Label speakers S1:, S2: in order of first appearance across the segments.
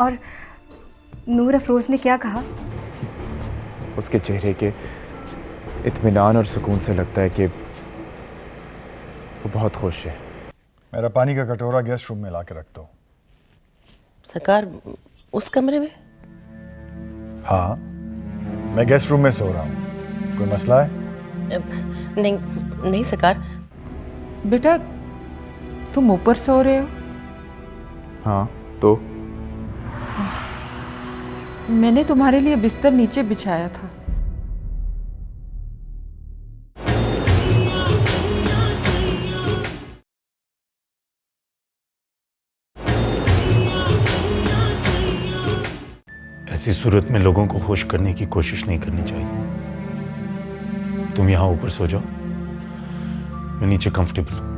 S1: और नूर अफरोज ने क्या कहा?
S2: उसके चेहरे के इत्मीनान और सुकून से लगता है कि वो बहुत खुश है।
S3: मेरा पानी का कटोरा गेस्ट रूम में ला के रख दो।
S4: सरकार, उस कमरे में?
S3: हाँ, मैं गेस्ट रूम में सो रहा हूँ। कोई मसला है?
S4: नहीं नहीं सरकार।
S5: बेटा तुम ऊपर सो रहे हो?
S2: हाँ तो
S5: मैंने तुम्हारे लिए बिस्तर नीचे बिछाया था।
S6: ऐसी सूरत में लोगों को खुश करने की कोशिश नहीं करनी चाहिए। तुम यहां ऊपर सो जाओ, मैं नीचे कंफर्टेबल हूं।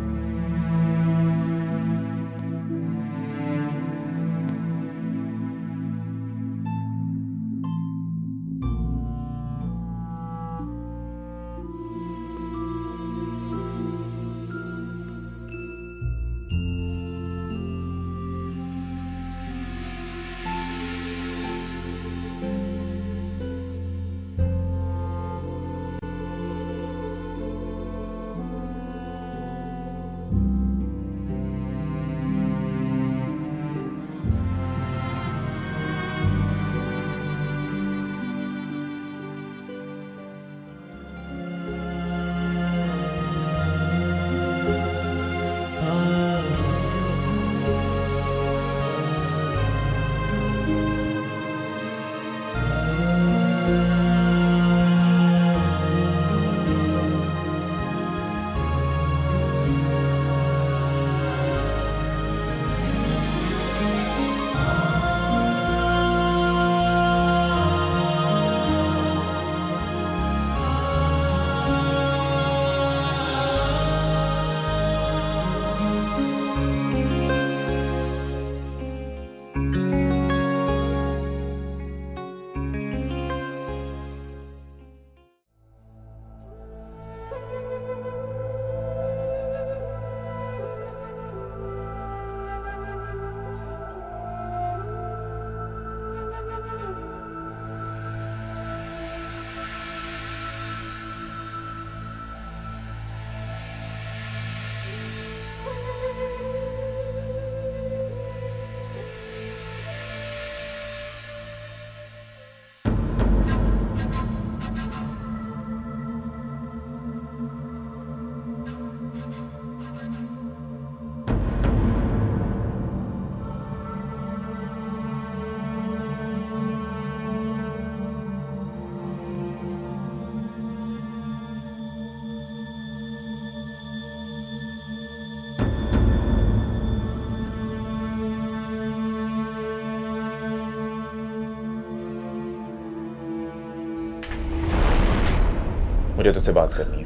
S2: मुझे तुझसे बात करनी है।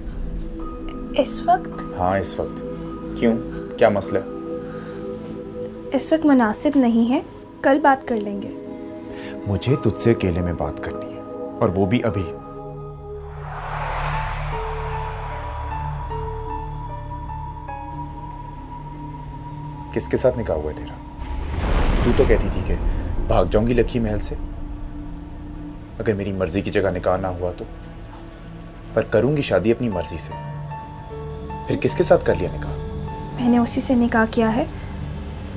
S1: इस वक्त?
S2: हाँ इस वक्त। क्यों, क्या मसला है?
S1: इस वक्त मुनासिब नहीं है, कल बात कर लेंगे।
S2: मुझे तुझसे अकेले में बात करनी है, और वो भी अभी। किसके साथ निकाह हुआ है तेरा? तू तो कहती थी कि भाग जाऊंगी लखी महल से अगर मेरी मर्जी की जगह निकाह ना हुआ तो, पर करूंगी शादी अपनी मर्जी से। फिर किसके साथ कर लिया निकाह?
S1: मैंने उसी से निकाह किया है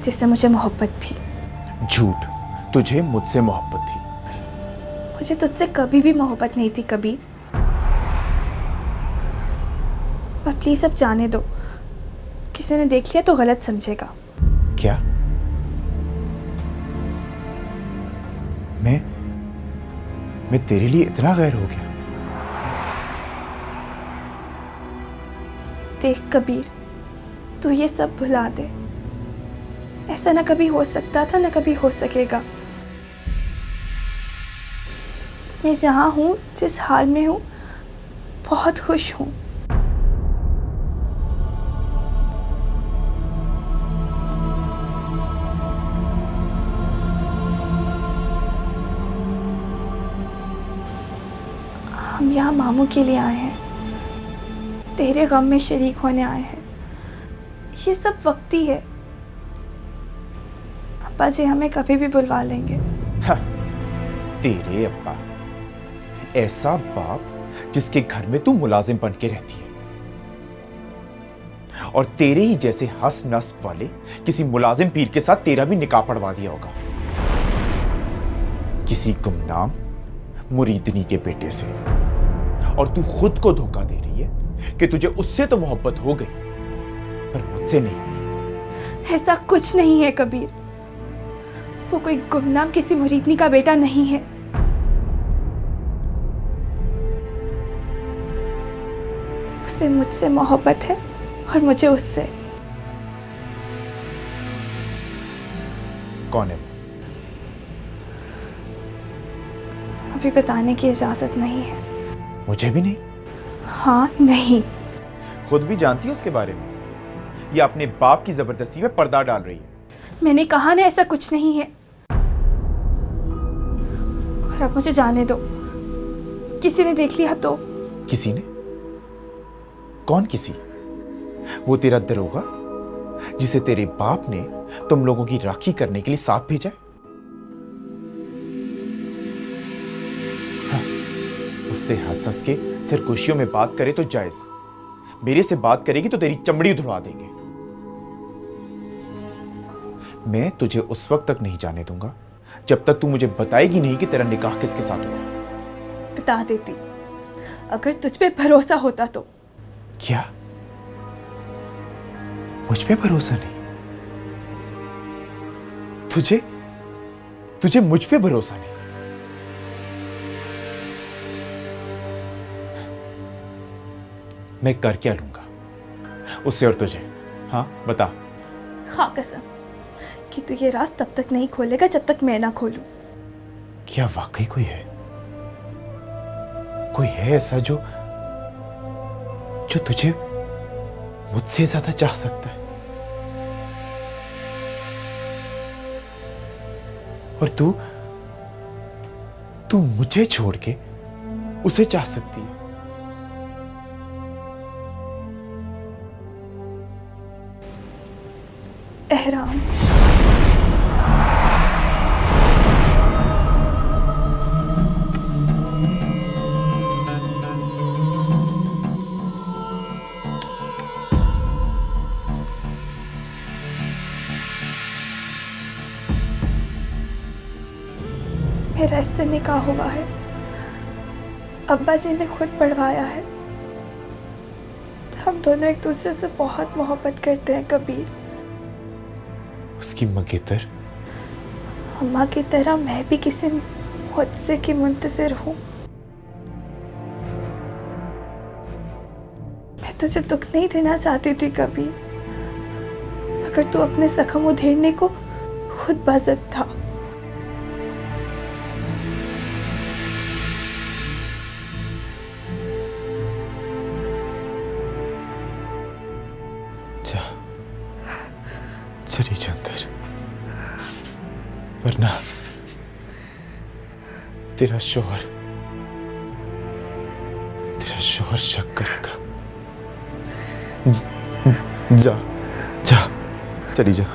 S1: जिससे मुझे मोहब्बत थी।
S2: झूठ, तुझे मुझसे मोहब्बत थी?
S1: मुझे तुझसे कभी भी मोहब्बत नहीं थी, कभी। और प्लीज अब जाने दो, किसी ने देख लिया तो गलत समझेगा।
S2: क्या? मैं तेरे लिए इतना गैर हो गया?
S1: देख कबीर, तू ये सब भुला दे। ऐसा ना कभी हो सकता था, ना कभी हो सकेगा। मैं जहाँ हूँ, जिस हाल में हूँ, बहुत खुश हूँ। हम यहाँ मामू के लिए आए हैं, तेरे गम में शरीक होने आए हैं। ये सब वक्ती है, अब अब्बा जी हमें कभी भी बुलवा लेंगे।
S2: हाँ, तेरे अब्बा, ऐसा बाप जिसके घर में तू मुलाजिम बन के रहती है, और तेरे ही जैसे हंस नस्ब वाले किसी मुलाजिम पीर के साथ तेरा भी निकाह पढ़वा दिया होगा, किसी गुमनाम मुरीदनी के बेटे से। और तू खुद को धोखा दे रही है कि तुझे उससे तो मोहब्बत हो गई, पर मुझसे नहीं हुई।
S1: ऐसा कुछ नहीं है कबीर, वो कोई गुमनाम किसी मुरीदनी का बेटा नहीं है। उसे मुझसे मोहब्बत है और मुझे उससे।
S2: कौन है वो?
S1: अभी बताने की इजाजत नहीं है।
S2: मुझे भी नहीं।
S1: हाँ, नहीं।
S2: खुद भी जानती है उसके बारे में, या अपने बाप की जबरदस्ती में पर्दा डाल रही है?
S1: मैंने कहा ना ऐसा कुछ नहीं है। और अब मुझे जाने दो, किसी ने देख लिया तो।
S2: किसी ने? कौन किसी? वो तेरा दरोगा जिसे तेरे बाप ने तुम लोगों की राखी करने के लिए साथ भेजा है? हाँ, उससे हंस हंस के सरगोशियों में बात करे तो जायज, मेरे से बात करेगी तो तेरी चमड़ी उधड़वा देंगे। मैं तुझे उस वक्त तक नहीं जाने दूंगा जब तक तू मुझे बताएगी नहीं कि तेरा निकाह किसके साथ हुआ।
S1: बता देती अगर तुझ पे भरोसा होता तो।
S2: क्या? मुझ पे भरोसा नहीं? तुझे मुझ पे भरोसा नहीं? मैं कर क्या लूंगा उससे और तुझे? हाँ बता।
S1: हाँ कसम कि तू ये राज तब तक नहीं खोलेगा जब तक मैं ना खोलूं।
S2: क्या वाकई कोई है? कोई है ऐसा जो तुझे मुझसे ज्यादा चाह सकता है? और तू मुझे छोड़ के उसे चाह सकती है?
S1: एहराम। मेरा इससे निकाह हुआ है, अब्बा जी ने खुद पढ़वाया है। हम दोनों एक दूसरे से बहुत मोहब्बत करते हैं कबीर।
S2: उसकी मंगेतर
S1: अम्मा की तरह मैं भी किसी मुआवजे की मुंतज़िर हूँ। मैं तुझे दुख नहीं देना चाहती थी कबीर, मगर तू अपने जख्म उधेड़ने को खुद बाज़त था।
S2: जा, चली जा अंदर, वरना तेरा शौहर शक करेगा। जा जा, चली जा।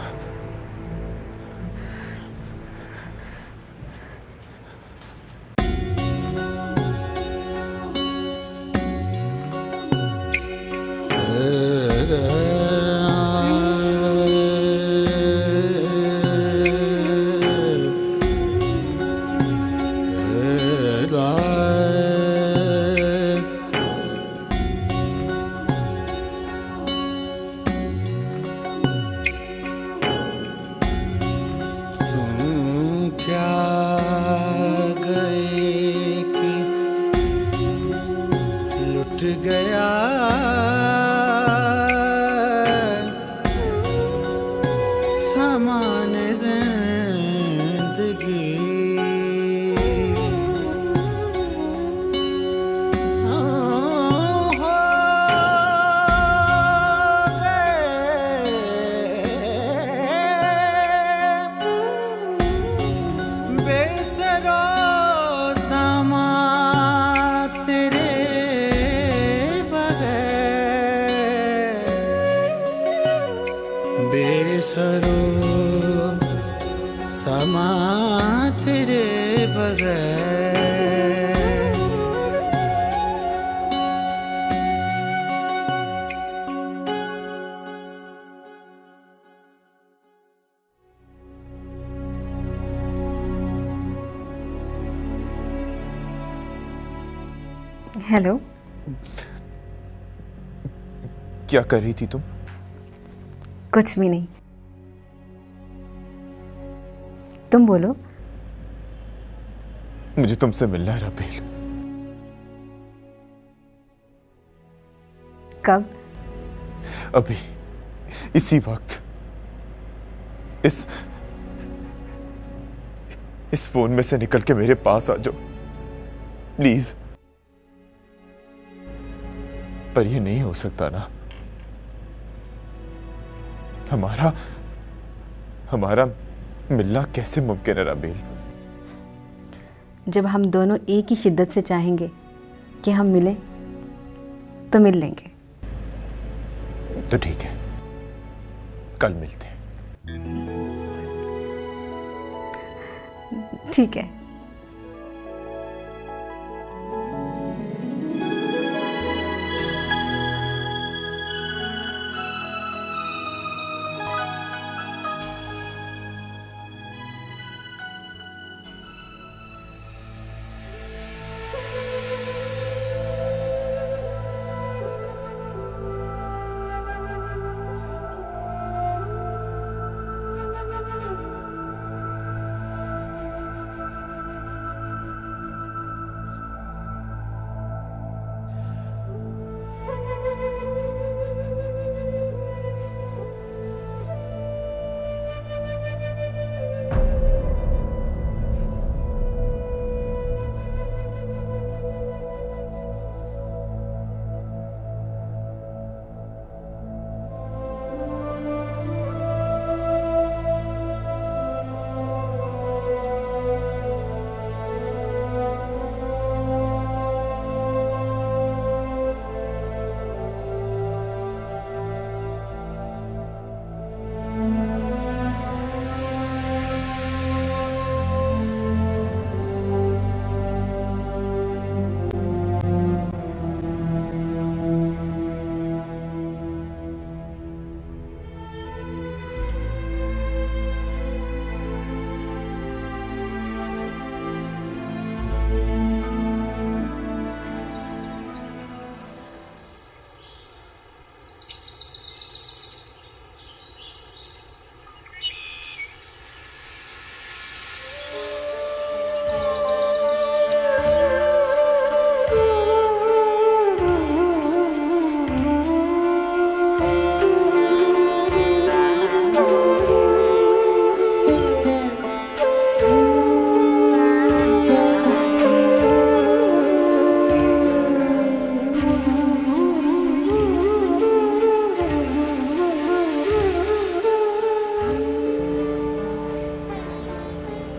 S7: समा तेरे बगैर।
S8: हेलो।
S2: क्या कर रही थी तुम?
S8: कुछ भी नहीं, तुम बोलो।
S2: मुझे तुमसे मिलना है राबेल।
S8: कब?
S2: अभी, इसी वक्त। इस फोन में से निकल के मेरे पास आ जाओ प्लीज। पर ये नहीं हो सकता ना। हमारा मिलना कैसे मुमकिन है राबेल?
S8: जब हम दोनों एक ही शिद्दत से चाहेंगे कि हम मिलें तो मिल लेंगे।
S2: तो ठीक है, कल मिलते हैं।
S8: ठीक है।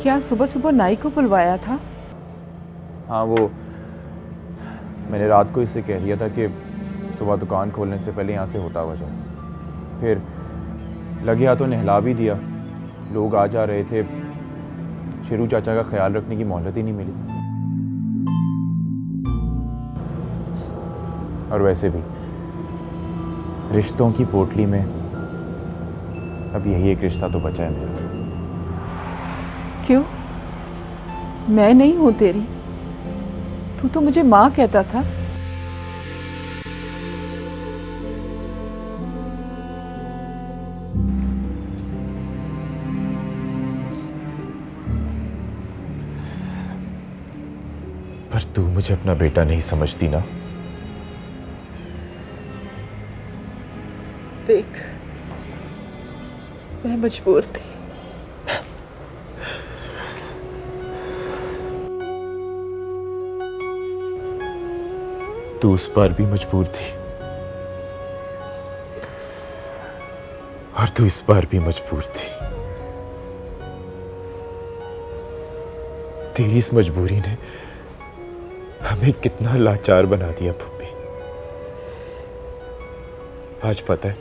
S5: क्या सुबह सुबह नाई को बुलवाया था?
S2: हाँ, वो मैंने रात को इससे कह दिया था कि सुबह दुकान खोलने से पहले यहाँ से होता हुआ जाओ। फिर लगे हाथों नहला भी दिया। लोग आ जा रहे थे, शेरू चाचा का ख्याल रखने की मोहलत ही नहीं मिली। और वैसे भी रिश्तों की पोटली में अब यही एक रिश्ता तो बचा है मेरा।
S5: क्यों? मैं नहीं हूं तेरी? तू तो मुझे माँ कहता था।
S2: पर तू मुझे अपना बेटा नहीं समझती ना?
S5: देख, मैं मजबूर थी।
S2: तू उस बार भी मजबूर थी और तू इस बार भी मजबूर थी। तेरी इस मजबूरी ने हमें कितना लाचार बना दिया पप्पी। आज पता है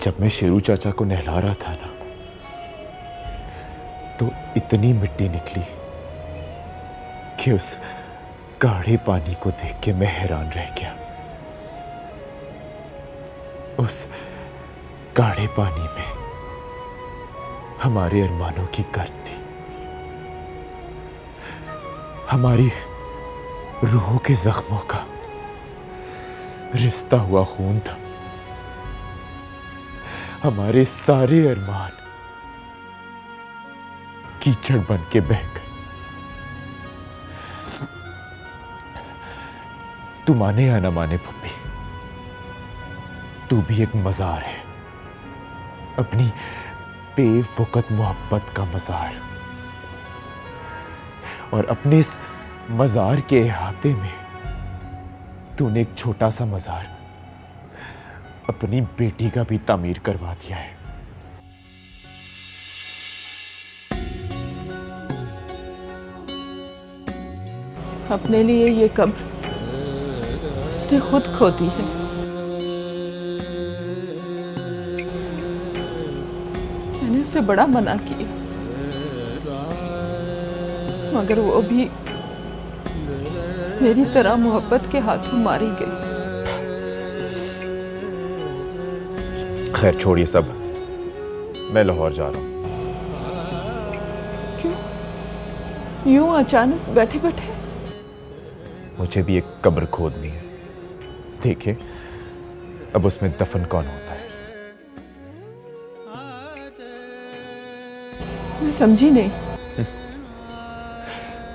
S2: जब मैं शेरू चाचा को नहला रहा था ना, तो इतनी मिट्टी निकली कि उस गाढ़े पानी को देख के मैं हैरान रह गया। उस गाढ़े पानी में हमारे अरमानों की गर्द थी, हमारी रूहों के जख्मों का रिश्ता हुआ खून था। हमारे सारे अरमान कीचड़ बन के बह गए। तू माने या ना माने पुप्पी, तू भी एक मजार है, अपनी बेवकत मोहब्बत का मजार। और अपने इस मजार के अहाते में तूने एक छोटा सा मजार अपनी बेटी का भी तामीर करवा दिया है।
S5: अपने लिए ये कब्र उसने खुद खो दी है। मैंने उसे बड़ा मना किया, मगर वो भी मेरी तरह मोहब्बत के हाथों मारी गई।
S2: खैर छोड़िए सब, मैं लाहौर जा रहा हूं।
S5: क्यों यूं अचानक बैठे बैठे?
S2: मुझे भी एक कब्र खोदनी है, देखे अब उसमें दफन कौन होता है।
S5: मैं समझी नहीं।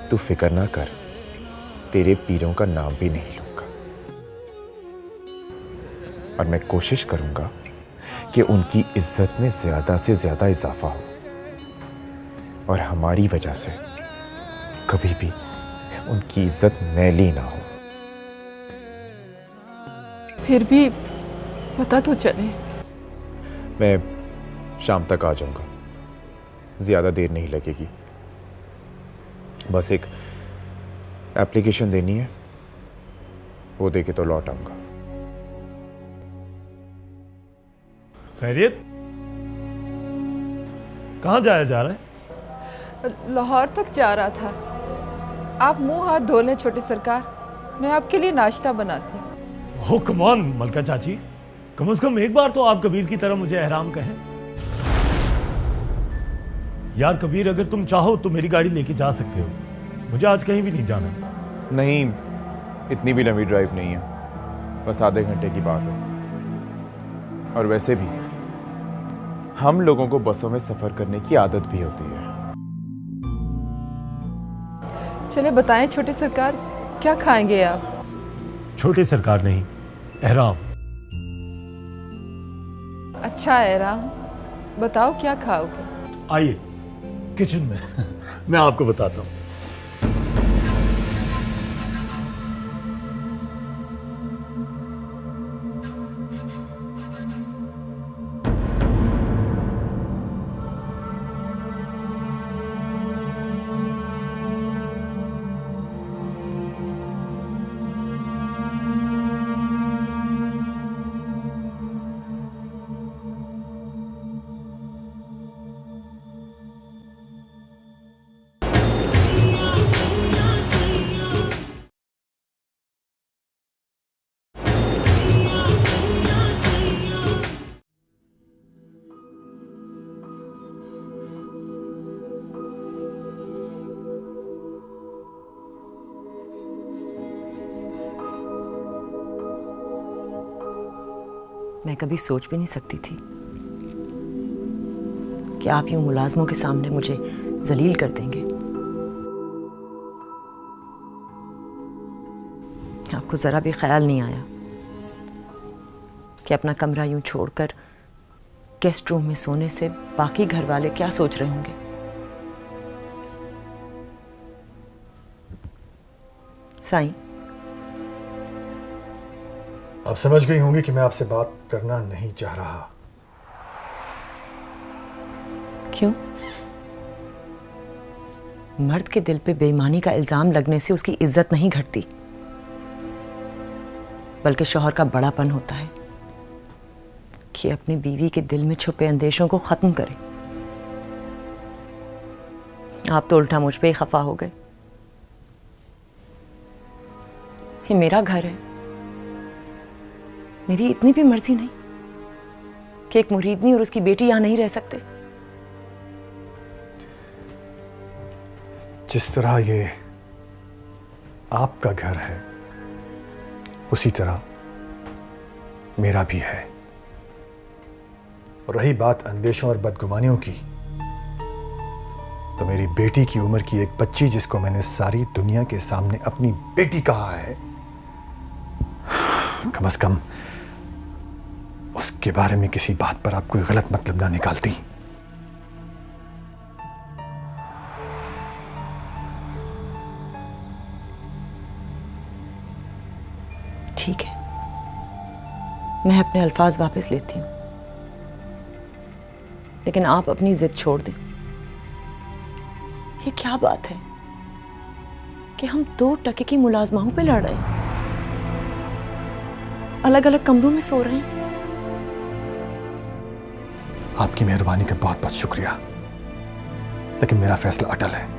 S2: तू फिक्र ना कर, तेरे पीरों का नाम भी नहीं लूंगा, और मैं कोशिश करूंगा कि उनकी इज्जत में ज्यादा से ज्यादा इजाफा हो, और हमारी वजह से कभी भी उनकी इज्जत मैली ना हो।
S5: फिर भी पता तो चले।
S2: मैं शाम तक आ जाऊंगा, ज्यादा देर नहीं लगेगी। बस एक एप्लीकेशन देनी है, वो दे के तो लौट आऊंगा।
S6: खैरियत, कहाँ जाया जा रहा है?
S5: लाहौर तक जा रहा था। आप मुंह हाथ धो लें छोटे सरकार, मैं आपके लिए नाश्ता बनाती हूँ।
S6: हो कम ऑन मलका चाची, कम से कम एक बार तो आप कबीर की तरह मुझे एहराम कहें। यार कबीर, अगर तुम चाहो तो मेरी गाड़ी लेके जा सकते हो, मुझे आज कहीं भी नहीं जाना।
S2: नहीं, इतनी भी लंबी ड्राइव नहीं है, बस आधे घंटे की बात है। और वैसे भी हम लोगों को बसों में सफर करने की आदत भी होती है।
S5: चले बताएं छोटे सरकार, क्या खाएंगे आप?
S6: छोटे सरकार नहीं, एहराम।
S5: अच्छा एहराम, बताओ क्या खाओगे?
S6: आइए किचन में मैं आपको बताता हूँ।
S9: मैं कभी सोच भी नहीं सकती थी कि आप यूं मुलाजमों के सामने मुझे जलील कर देंगे। आपको जरा भी ख्याल नहीं आया कि अपना कमरा यूं छोड़कर गेस्ट रूम में सोने से बाकी घर वाले क्या सोच रहे होंगे। साईं,
S3: आप समझ गई होंगी कि मैं आपसे बात करना नहीं चाह रहा।
S9: क्यों? मर्द के दिल पे बेईमानी का इल्जाम लगने से उसकी इज्जत नहीं घटती, बल्कि शौहर का बड़ापन होता है। कि अपनी बीवी के दिल में छुपे अंदेशों को खत्म करे। आप तो उल्टा मुझ पे ही खफा हो गए। ये मेरा घर है, मेरी इतनी भी मर्जी नहीं कि एक मुरीदनी और उसकी बेटी यहां नहीं रह सकते।
S3: जिस तरह ये आपका घर है उसी तरह मेरा भी है। और रही बात अंदेशों और बदगुमानियों की, तो मेरी बेटी की उम्र की एक बच्ची जिसको मैंने सारी दुनिया के सामने अपनी बेटी कहा है, कम से कम उसके बारे में किसी बात पर आप कोई गलत मतलब ना निकालती।
S9: ठीक है, मैं अपने अल्फाज वापस लेती हूं, लेकिन आप अपनी जिद छोड़ दें। ये क्या बात है कि हम 2 टके की मुलाजमाओं पे लड़ रहे हैं, अलग अलग कमरों में सो रहे हैं।
S3: आपकी मेहरबानी का बहुत बहुत शुक्रिया, लेकिन मेरा फैसला अटल है।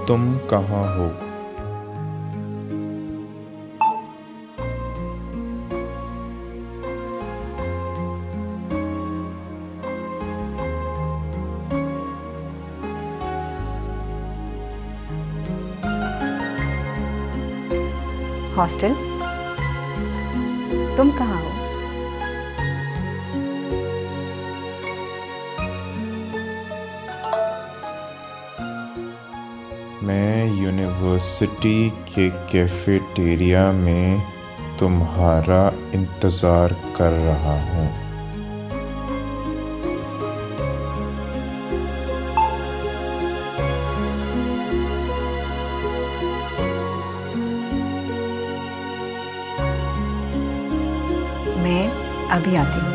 S2: तुम कहाँ हो?
S8: हॉस्टल। तुम कहाँ हो?
S2: मैं यूनिवर्सिटी के कैफेटेरिया में तुम्हारा इंतज़ार कर रहा हूँ।
S8: मैं अभी आती हूँ।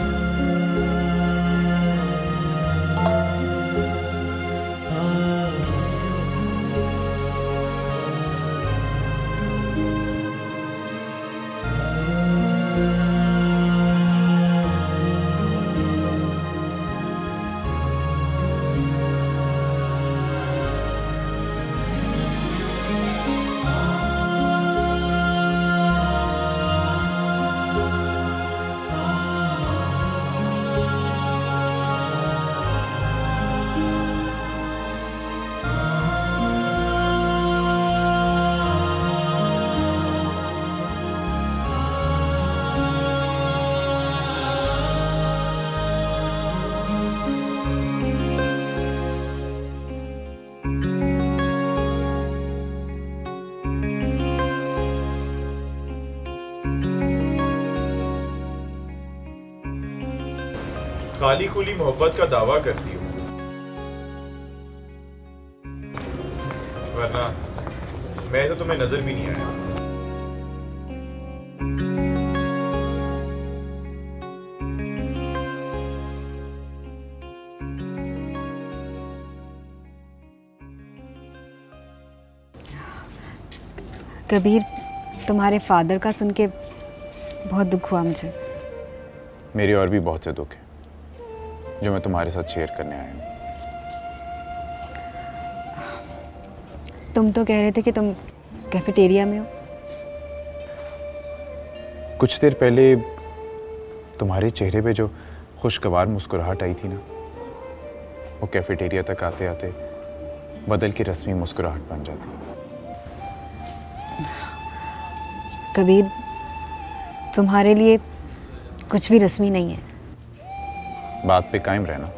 S2: खाली खुली मोहब्बत का दावा करती हूँ, वरना मैं तो तुम्हें नजर भी नहीं आया।
S8: कबीर, तुम्हारे फादर का सुन के बहुत दुख हुआ मुझे।
S2: मेरी और भी बहुत से दुख है जो मैं तुम्हारे साथ शेयर करने आया हूँ।
S8: तुम तो कह रहे थे कि तुम कैफेटेरिया में हो।
S2: कुछ देर पहले तुम्हारे चेहरे पे जो खुशगवार मुस्कुराहट आई थी ना, वो कैफेटेरिया तक आते आते बदल के रस्मी मुस्कुराहट बन जाती।
S8: कबीर, तुम्हारे लिए कुछ भी रस्मी नहीं है।
S2: बात पे कायम रहना।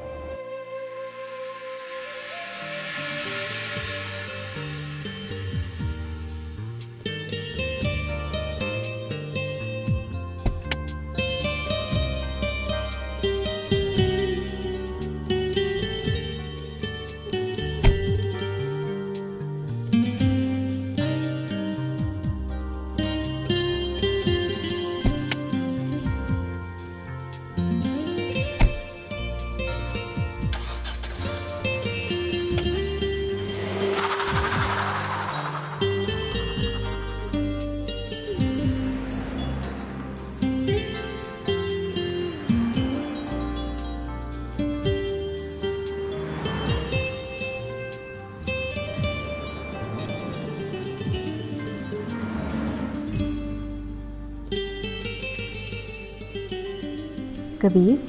S8: कबीर,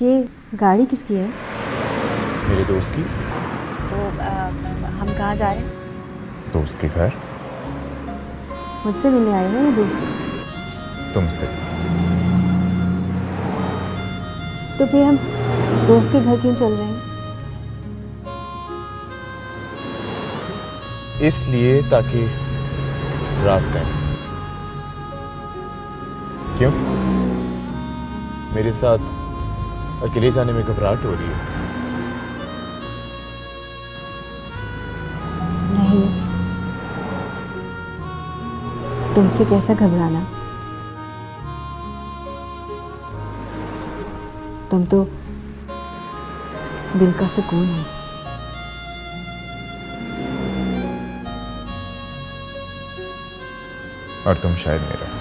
S8: ये गाड़ी किसकी है?
S2: मेरे दोस्त की।
S8: तो हम कहाँ जा रहे हैं?
S2: दोस्त के घर।
S8: मुझसे मिलने आए हैं या दोस्त से?
S2: तुमसे।
S8: तो फिर हम दोस्त के घर क्यों चल रहे हैं?
S2: इसलिए ताकि राज करें। क्यों? मेरे साथ अकेले जाने में घबराहट हो रही है?
S8: नहीं, तुमसे कैसा घबराना। तुम तो दिल का सुकून हो।
S2: और तुम शायद मेरा।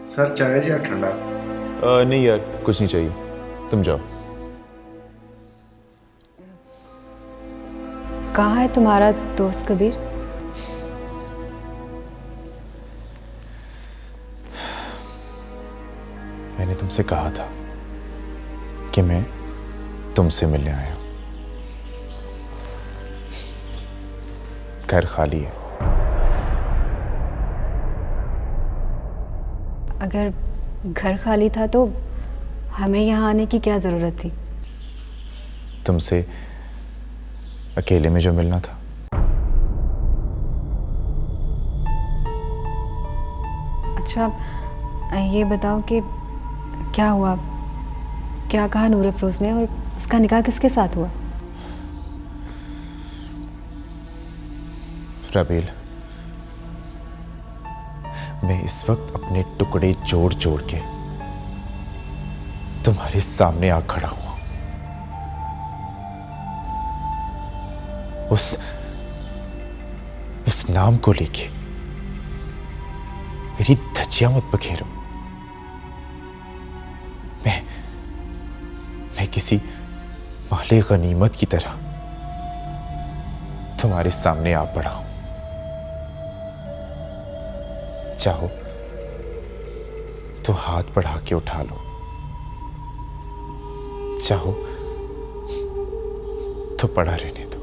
S3: सर चाय या ठंडा?
S2: नहीं यार, कुछ नहीं चाहिए, तुम जाओ।
S8: कहाँ है तुम्हारा दोस्त कबीर?
S2: मैंने तुमसे कहा था कि मैं तुमसे मिलने आया। घर खाली है।
S8: अगर घर खाली था तो हमें यहाँ आने की क्या ज़रूरत थी?
S2: तुमसे अकेले में जो मिलना था।
S8: अच्छा, ये बताओ कि क्या हुआ, क्या कहा नूर अफरोज ने, और उसका निकाह किसके साथ हुआ?
S2: राबेल, मैं इस वक्त अपने टुकड़े जोड़ जोड़ के तुम्हारे सामने आ खड़ा हुआ। उस नाम को लेके मेरी धज्जियां मत बखेरो। मैं किसी माले गनीमत की तरह तुम्हारे सामने आ पड़ा हूं। चाहो तो हाथ बढ़ा के उठा लो, चाहो तो पड़ा रहने दो।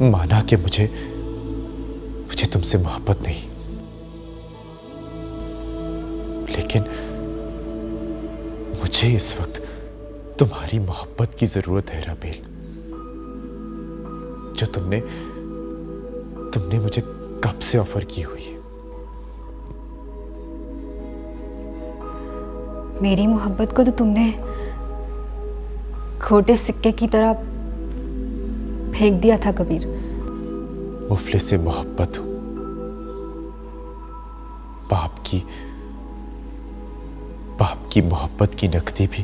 S2: माना कि मुझे तुमसे मोहब्बत नहीं, लेकिन मुझे इस वक्त तुम्हारी मोहब्बत की जरूरत है राबेल। जो तुमने मुझे कब से ऑफर की हुई है।
S8: मेरी मोहब्बत को तो तुमने खोटे सिक्के की तरह फेंक दिया था कबीर।
S2: मुफलिस से मोहब्बत हूं, बाप की मोहब्बत की नकदी भी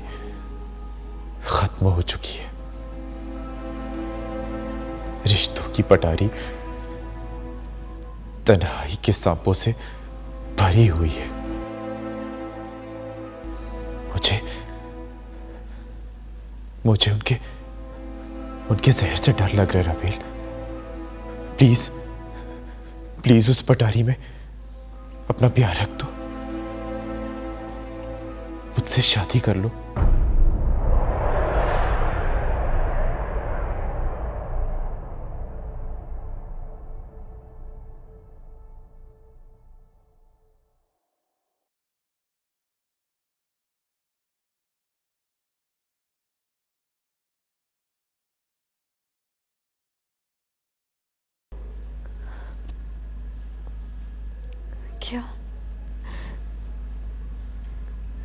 S2: खत्म हो चुकी है। रिश्तों की पटारी तन्हाई के सांपों से भरी हुई है। मुझे उनके जहर से डर लग रहा है राबेल। प्लीज उस पटारी में अपना प्यार रख दो, मुझसे शादी कर लो।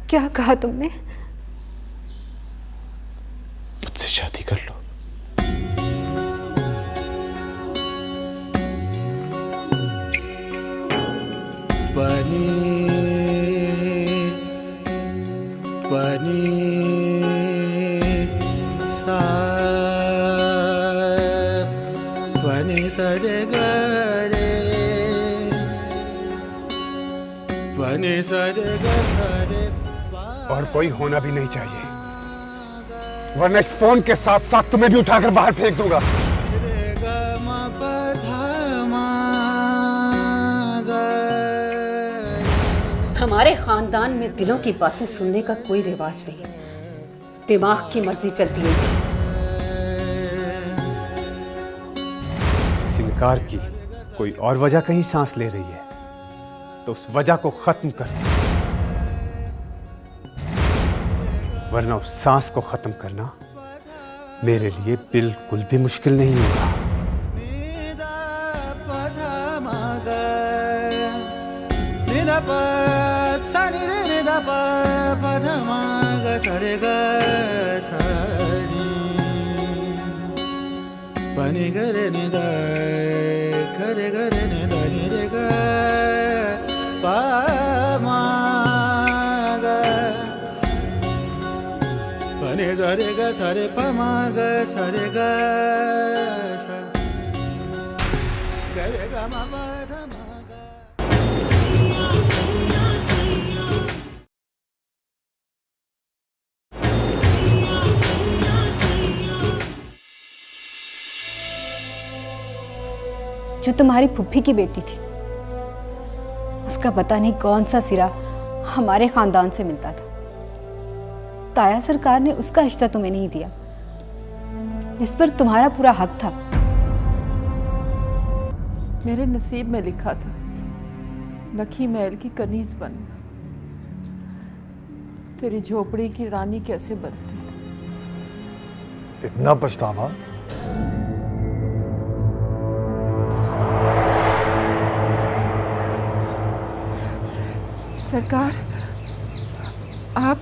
S8: क्या कहा तुमने?
S2: मुझसे शादी कर लो।
S7: पानी सा पानी सरे गरे पानी सरे गरे।
S10: और कोई होना भी नहीं चाहिए, वरना इस फोन के साथ साथ तुम्हें भी उठाकर बाहर फेंक दूंगा।
S11: हमारे खानदान में दिलों की बातें सुनने का कोई रिवाज नहीं, दिमाग की मर्जी चलती है।
S10: इस इनकार की कोई और वजह कहीं सांस ले रही है तो उस वजह को खत्म कर दो, वरना उस सांस को खत्म करना मेरे लिए बिल्कुल भी मुश्किल नहीं होगा।
S7: पानी गरे नि दा गरे गरे नि दा नि रे गा पा मा गा पानी गरे गा सारे पा मा गा सारे गा सा गरे गा मा पा धा मा
S8: जो तुम्हारी फुफ्फी की बेटी थी। उसका पता नहीं कौन सा सिरा हमारे खानदान से मिलता था। ताया सरकार ने उसका रिश्ता तुम्हें नहीं दिया, जिस पर तुम्हारा पूरा हक था।
S5: मेरे नसीब में लिखा था लखी महल की कनीज बन। तेरी झोपड़ी की रानी कैसे बनती।
S3: इतना पछतावा?
S5: सरकार, आप